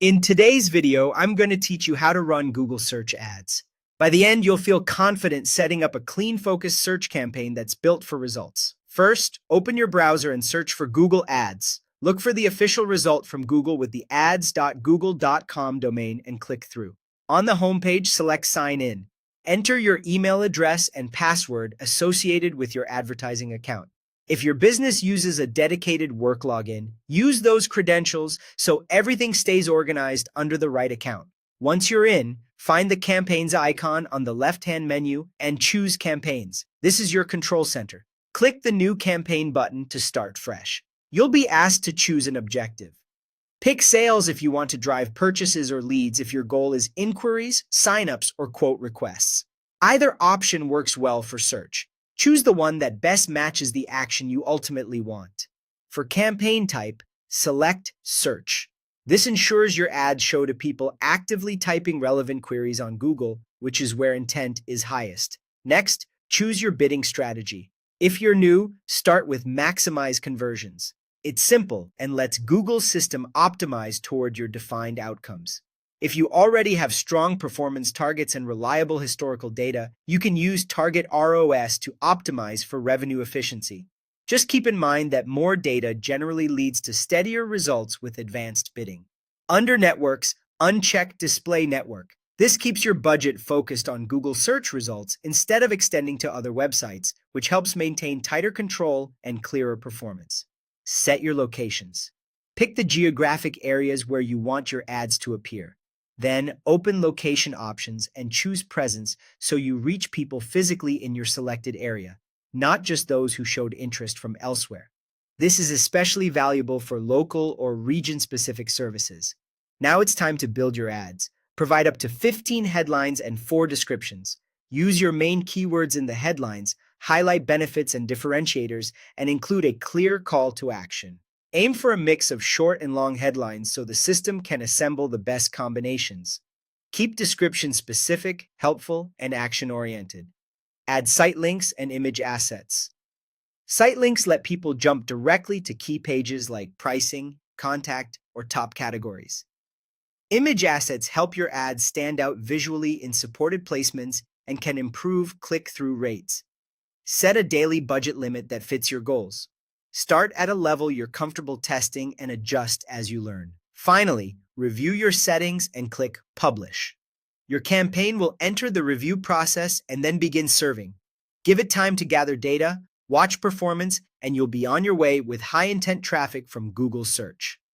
In today's video, I'm going to teach you how to run Google search ads. By the end, you'll feel confident setting up a clean focused search campaign that's built for results. First, open your browser and search for Google Ads. Look for the official result from Google with the ads.google.com domain and click through. On the homepage, select Sign In. Enter your email address and password associated with your advertising account. If your business uses a dedicated work login, use those credentials so everything stays organized under the right account. Once you're in, find the campaigns icon on the left-hand menu and choose Campaigns. This is your control center. Click the New Campaign button to start fresh. You'll be asked to choose an objective. Pick sales if you want to drive purchases or leads if your goal is inquiries, signups, or quote requests. Either option works well for search. Choose the one that best matches the action you ultimately want. For campaign type, select Search. This ensures your ads show to people actively typing relevant queries on Google, which is where intent is highest. Next, choose your bidding strategy. If you're new, start with Maximize Conversions. It's simple and lets Google's system optimize toward your defined outcomes. If you already have strong performance targets and reliable historical data, you can use Target ROS to optimize for revenue efficiency. Just keep in mind that more data generally leads to steadier results with advanced bidding. Under Networks, uncheck Display Network. This keeps your budget focused on Google search results instead of extending to other websites, which helps maintain tighter control and clearer performance. Set your locations. Pick the geographic areas where you want your ads to appear. Then open Location Options and choose Presence so you reach people physically in your selected area, not just those who showed interest from elsewhere. This is especially valuable for local or region-specific services. Now it's time to build your ads. Provide up to 15 headlines and 4 descriptions. Use your main keywords in the headlines, highlight benefits and differentiators, and include a clear call to action. Aim for a mix of short and long headlines so the system can assemble the best combinations. Keep descriptions specific, helpful, and action-oriented. Add site links and image assets. Site links let people jump directly to key pages like pricing, contact, or top categories. Image assets help your ads stand out visually in supported placements and can improve click-through rates. Set a daily budget limit that fits your goals. Start at a level you're comfortable testing and adjust as you learn. Finally, review your settings and click Publish. Your campaign will enter the review process and then begin serving. Give it time to gather data, watch performance, and you'll be on your way with high-intent traffic from Google search.